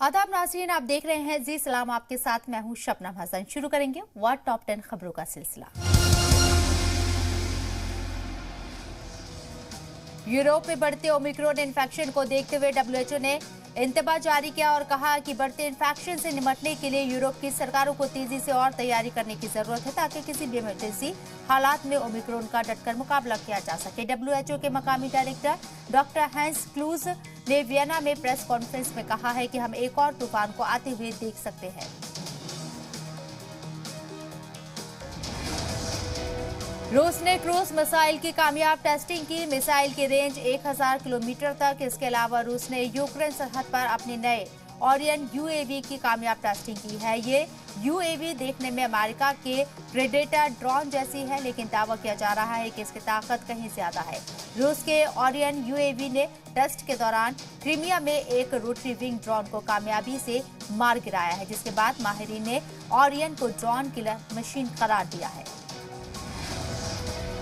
आदाब नाज़रीन, आप देख रहे हैं जी सलाम। आपके साथ मैं हूं शबनम हसन। शुरू करेंगे वर्ल्ड टॉप 10 खबरों का सिलसिला। यूरोप में बढ़ते ओमिक्रॉन इन्फेक्शन को देखते हुए डब्ल्यूएचओ ने इंतबाह जारी किया और कहा कि बढ़ते इन्फेक्शन से निपटने के लिए यूरोप की सरकारों को तेजी से और तैयारी करने की जरूरत है ताकि किसी भी इमरजेंसी हालात में ओमिक्रॉन का डटकर मुकाबला किया जा सके। डब्ल्यूएचओ के मकामी डायरेक्टर डॉक्टर हैंस क्लूज ने वियना में प्रेस कॉन्फ्रेंस में कहा है कि हम एक और तूफान को आते हुए देख सकते हैं। रूस ने क्रूज मिसाइल की कामयाब टेस्टिंग की। मिसाइल की रेंज 1000 किलोमीटर तक। इसके अलावा रूस ने यूक्रेन सरहद पर अपने नए ओरियन यूएवी की कामयाब टेस्टिंग की है। ये यूएवी देखने में अमेरिका के प्रेडेटर ड्रोन जैसी है, लेकिन दावा किया जा रहा है कि इसकी ताकत कहीं ज्यादा है। रूस के ओरियन यूएवी ने टेस्ट के दौरान क्रीमिया में एक रोटरी विंग ड्रोन को कामयाबी से मार गिराया है, जिसके बाद माहिरीन ने ओरियन को ड्रोन किलर मशीन करार दिया है।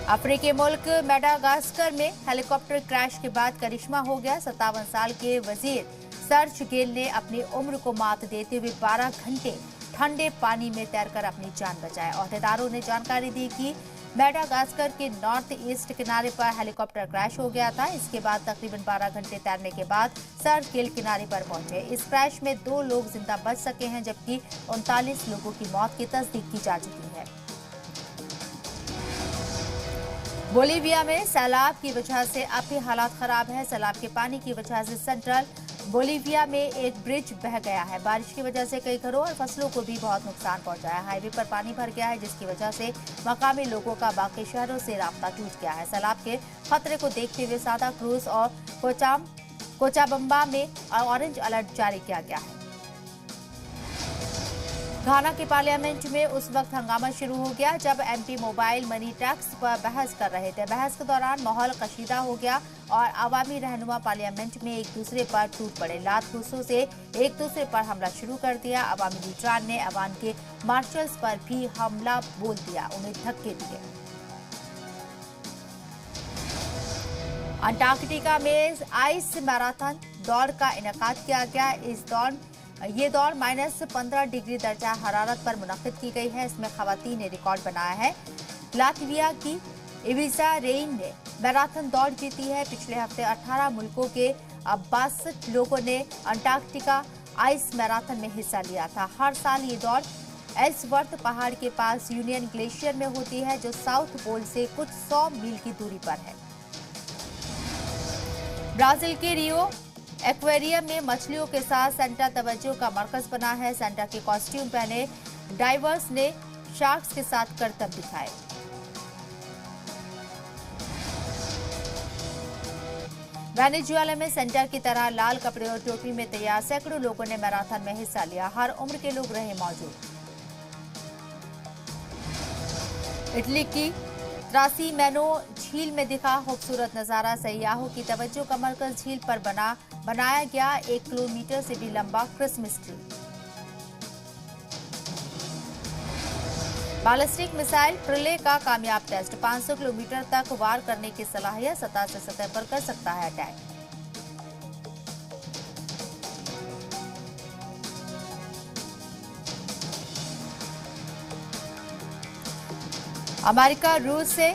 अफ्रीकी मुल्क मेडागास्कर में हेलीकॉप्टर क्रैश के बाद करिश्मा हो गया। 57 साल के वजीर सर्च गेल ने अपनी उम्र को मात देते हुए 12 घंटे ठंडे पानी में तैरकर अपनी जान बचाई। अहदेदारों ने जानकारी दी कि मेडागास्कर के नॉर्थ ईस्ट किनारे पर हेलीकॉप्टर क्रैश हो गया था। इसके बाद तकरीबन 12 घंटे तैरने के बाद सर्च गेल किनारे पर पहुंचे। इस क्रैश में 2 लोग जिंदा बच सके हैं, जबकि 39 लोगों की मौत की तस्दीक की जा चुकी है। बोलीविया में सैलाब की वजह से अब भी हालात खराब है। सैलाब के पानी की वजह से सेंट्रल बोलीविया में एक ब्रिज बह गया है। बारिश की वजह से कई घरों और फसलों को भी बहुत नुकसान पहुंचा है। हाईवे पर पानी भर गया है, जिसकी वजह से मकामी लोगों का बाकी शहरों से राब्ता टूट गया है। सैलाब के खतरे को देखते हुए सादा क्रूज और कोचाबम्बा में ऑरेंज अलर्ट जारी किया गया है। घाना के पार्लियामेंट में उस वक्त हंगामा शुरू हो गया जब एमपी मोबाइल मनी टैक्स पर बहस कर रहे थे। बहस के दौरान माहौल कशीदा हो गया और अवामी रहनुमा पार्लियामेंट में एक दूसरे पर टूट पड़े। लात घूंसों से एक दूसरे पर हमला शुरू कर दिया। अवामी लीडरान ने अवान के मार्शल्स पर भी हमला बोल दिया, उन्हें धक्के दिए। अंटार्कटिका में आइस मैराथन दौड़ का इनेकाद किया गया। ये दौड़ -15 डिग्री दर्जा हरारत पर मुनक्किद की गई है। इसमें खवातीन ने रिकॉर्ड बनाया है। लातविया की इविसा रेइन ने मैराथन दौड़ जीती है। पिछले हफ्ते 18 मुल्कों के 62 लोगों ने अंटार्कटिका आइस मैराथन में हिस्सा लिया था। हर साल ये दौड़ एल्सवर्थ पहाड़ के पास यूनियन ग्लेशियर में होती है, जो साउथ पोल से कुछ 100 मील की दूरी पर है। ब्राजील के रियो एक्वेरियम में मछलियों के साथ सेंटा तवज्जो का मरकज बना है। सेंटा के कॉस्ट्यूम पहने डाइवर्स ने शार्क्स के साथ करतब दिखाए। वेनेजुएला में सेंटा की तरह लाल कपड़े और टोपी में तैयार सैकड़ों लोगों ने मैराथन में हिस्सा लिया। हर उम्र के लोग रहे मौजूद। इटली की त्रासिमेनो झील में दिखा खूबसूरत नजारा। सैयाहों की तवज्जो का मरकज झील पर बनाया गया 1 किलोमीटर से भी लंबा क्रिसमस ट्री। बैलिस्टिक मिसाइल प्रलय का कामयाब टेस्ट। 500 किलोमीटर तक वार करने की सलाहियत, सतह से सतह पर कर सकता है अटैक। अमेरिका रूस से